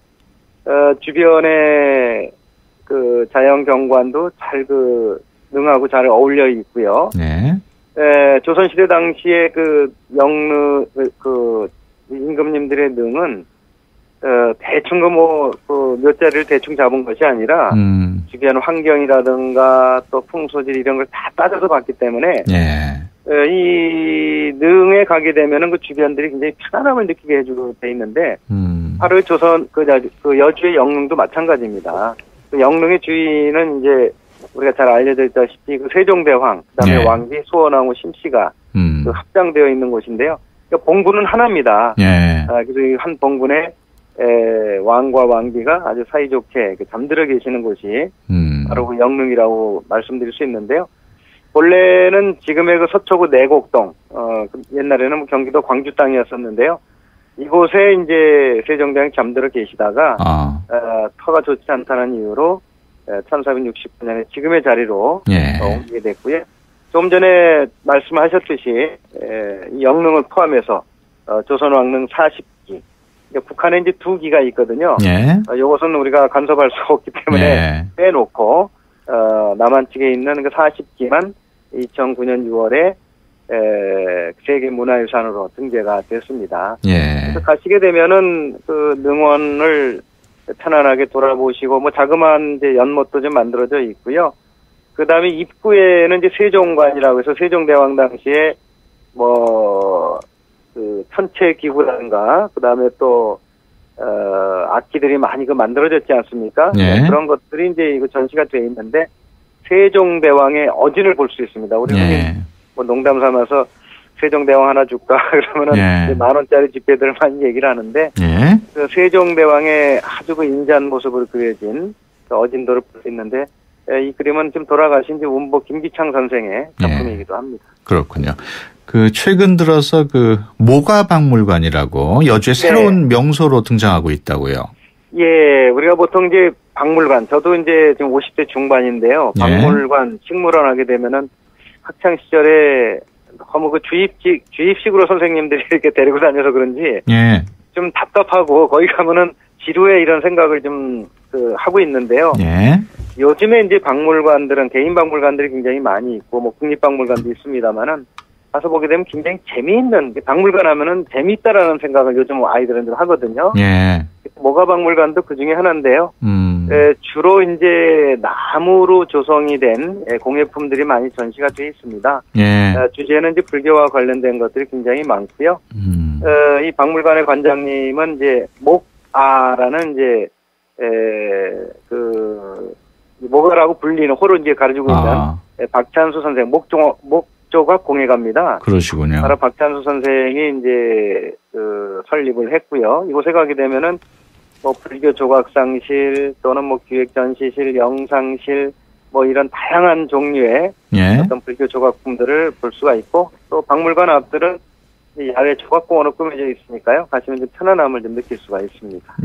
주변에 그 자연 경관도 잘 능하고 잘 어울려 있고요. 예. 조선시대 당시에 그 영릉, 임금님들의 능은, 대충 몇 자리를 대충 잡은 것이 아니라, 주변 환경이라든가 또 풍소질 이런 걸 다 따져서 봤기 때문에, 예. 이 능에 가게 되면은 그 주변들이 굉장히 편안함을 느끼게 해주고 돼 있는데, 바로 그 여주의 영릉도 마찬가지입니다. 그 영릉의 주인은 이제, 우리가 잘 알려져 있다시피 그 세종대왕, 그다음에 왕비 수원왕후 심씨가 그 합장되어 있는 곳인데요. 그러니까 봉군은 하나입니다. 그래서 이 한 봉군에 왕과 왕비가 아주 사이좋게 잠들어 계시는 곳이 바로 그 영릉이라고 말씀드릴 수 있는데요. 본래는 지금의 그 서초구 내곡동, 옛날에는 경기도 광주 땅이었었는데요. 이곳에 이제 세종대왕이 잠들어 계시다가 터가 좋지 않다는 이유로 1469년에 지금의 자리로 옮기게 됐고요. 좀 전에 말씀하셨듯이 이 영릉을 포함해서 조선 왕릉 40기, 북한에 이제 2기가 있거든요. 이것은 우리가 간섭할 수 없기 때문에 빼놓고 남한 측에 있는 그 40기만 2009년 6월에 세계문화유산으로 등재가 됐습니다. 그래서 가시게 되면은 그 능원을 편안하게 돌아보시고, 자그마한 이제 연못도 좀 만들어져 있고요. 그 다음에 입구에는 이제 세종관이라고 해서 세종대왕 당시에 천체기구라든가, 그 다음에 또, 악기들이 많이 만들어졌지 않습니까? 그런 것들이 이제 이거 전시가 되어 있는데, 세종대왕의 어진을 볼 수 있습니다. 우리 농담 삼아서 세종대왕 하나 줄까? 그러면은 10,000원짜리 지폐들을 많이 얘기를 하는데, 그 세종대왕의 아주 그 인자한 모습으로 그려진 그 어진도를 볼 수 있는데, 이 그림은 지금 돌아가신 운보 김기창 선생의 작품이기도 합니다. 그렇군요. 최근 들어서 모가박물관이라고 여주의 새로운 명소로 등장하고 있다고요. 예, 우리가 보통 이제 박물관, 저도 이제 지금 50대 중반인데요. 박물관, 식물원 하게 되면은 학창 시절에 너무 주입식으로 선생님들이 이렇게 데리고 다녀서 그런지 좀 답답하고 거기 가면은 지루해 이런 생각을 좀 하고 있는데요. 요즘에 이제 박물관들은 개인 박물관들이 굉장히 많이 있고 국립박물관도 있습니다만은 가서 보게 되면 굉장히 재미있는 박물관 하면은 재미있다라는 생각을 요즘 아이들은 좀 하거든요. 모가박물관도 그 중에 하나인데요. 주로 이제 나무로 조성이 된 공예품들이 많이 전시가 되어 있습니다. 주제는 이제 불교와 관련된 것들이 굉장히 많고요. 이 박물관의 관장님은 이제 목아라는 이제 모가라고 불리는 호로 이제 가르치고 있는 박찬수 선생 목조각 공예가입니다. 그러시군요. 바로 박찬수 선생이 이제 설립을 했고요. 이곳에 가게 되면은 불교 조각상실 또는 기획 전시실, 영상실 이런 다양한 종류의 어떤 불교 조각품들을 볼 수가 있고, 또 박물관 앞들은 야외 조각공원으로 꾸며져 있으니까요. 가시면 좀 편안함을 좀 느낄 수가 있습니다.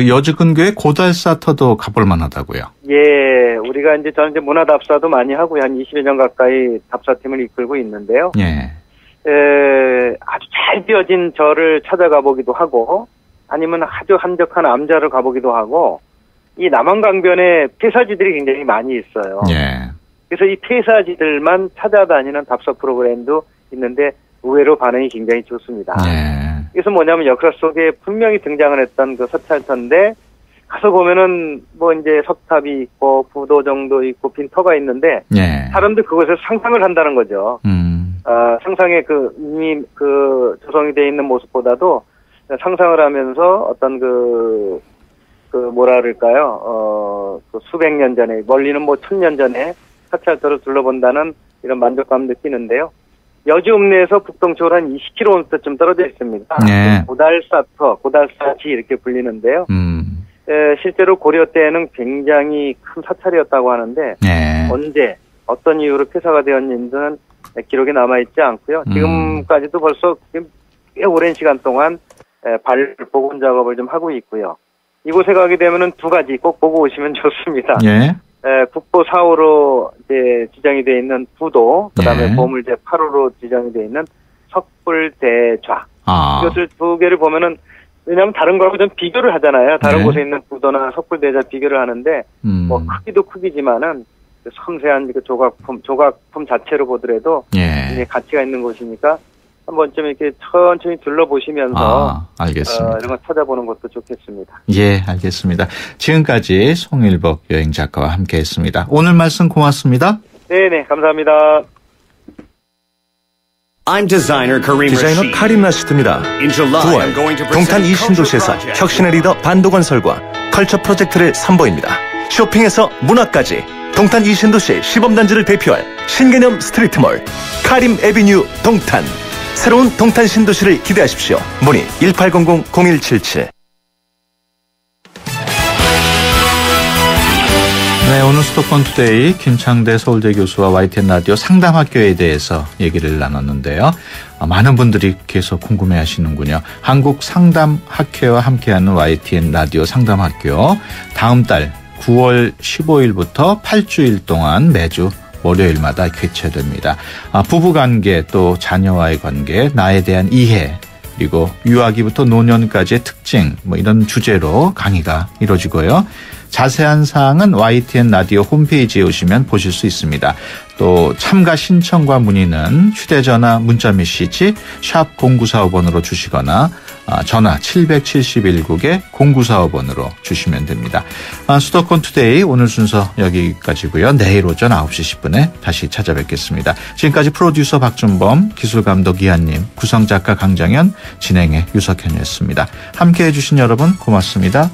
여주 근교에 고달사터도 가볼 만하다고요. 우리가 저는 문화답사도 많이 하고요. 한 20여 년 가까이 답사팀을 이끌고 있는데요. 아주 잘 지어진 절을 찾아가 보기도 하고, 아니면 아주 한적한 암자를 가보기도 하고, 이 남한강변에 폐사지들이 굉장히 많이 있어요. 그래서 이 폐사지들만 찾아다니는 답사 프로그램도 있는데 의외로 반응이 굉장히 좋습니다. 그래서 뭐냐면 역사 속에 분명히 등장을 했던 그 서찰터인데 가서 보면은 이제 석탑이 있고 부도정도 있고 빈터가 있는데 사람들 그것을 상상을 한다는 거죠. 상상의 이미 조성이 되어 있는 모습보다도 상상을 하면서 어떤 뭐라 그럴까요? 수백 년 전에, 멀리는 1000년 전에 사찰터를 둘러본다는 이런 만족감 느끼는데요. 여주 읍내에서 북동쪽으로 한 20km쯤 떨어져 있습니다. 고달사터, 고달사지 이렇게 불리는데요. 실제로 고려 때에는 굉장히 큰 사찰이었다고 하는데 언제, 어떤 이유로 폐사가 되었는지는 기록에 남아있지 않고요. 지금까지도 벌써 꽤 오랜 시간 동안 복원 작업을 좀 하고 있고요. 이곳에 가게 되면은 2가지 꼭 보고 오시면 좋습니다. 국보 4호로 이제 지정이 되어 있는 부도, 그다음에 네. 보물제 8호로 지정이 되어 있는 석불대좌. 아. 이것을 두 개를 보면은, 왜냐하면 다른 거하고 좀 비교를 하잖아요. 다른 네. 곳에 있는 부도나 석불대좌 비교를 하는데, 뭐 크기도 크기지만은 그 섬세한 그 조각품 자체로 보더라도 이제 가치가 있는 곳이니까 한번 좀 이렇게 천천히 둘러보시면서 알겠습니다. 이런 거 찾아보는 것도 좋겠습니다. 예, 알겠습니다. 지금까지 송일복 여행 작가와 함께했습니다. 오늘 말씀 고맙습니다. 네네, 감사합니다. 디자이너 카림 라시드입니다. 9월 동탄 이 신도시에서 혁신의 리더 반도건설과 컬처 프로젝트를 선보입니다. 쇼핑에서 문화까지 동탄 이 신도시의 시범단지를 대표할 신개념 스트리트몰 카림 에비뉴 동탄. 새로운 동탄 신도시를 기대하십시오. 문의 1800-0177. 네, 오늘 수도권 투데이 김창대 서울대 교수와 YTN 라디오 상담학교에 대해서 얘기를 나눴는데요. 많은 분들이 계속 궁금해 하시는군요. 한국 상담학회와 함께하는 YTN 라디오 상담학교 다음 달 9월 15일부터 8주일 동안 매주 월요일마다 개최됩니다. 부부관계 또 자녀와의 관계, 나에 대한 이해, 그리고 유아기부터 노년까지의 특징 뭐 이런 주제로 강의가 이루어지고요. 자세한 사항은 YTN 라디오 홈페이지에 오시면 보실 수 있습니다. 또 참가 신청과 문의는 휴대전화 문자 메시지 샵 0945번으로 주시거나 전화 771국에 0945번으로 주시면 됩니다. 수도권 투데이 오늘 순서 여기까지고요. 내일 오전 9시 10분에 다시 찾아뵙겠습니다. 지금까지 프로듀서 박준범, 기술감독 이한님, 구성작가 강정현, 진행의 유석현이었습니다. 함께해 주신 여러분 고맙습니다.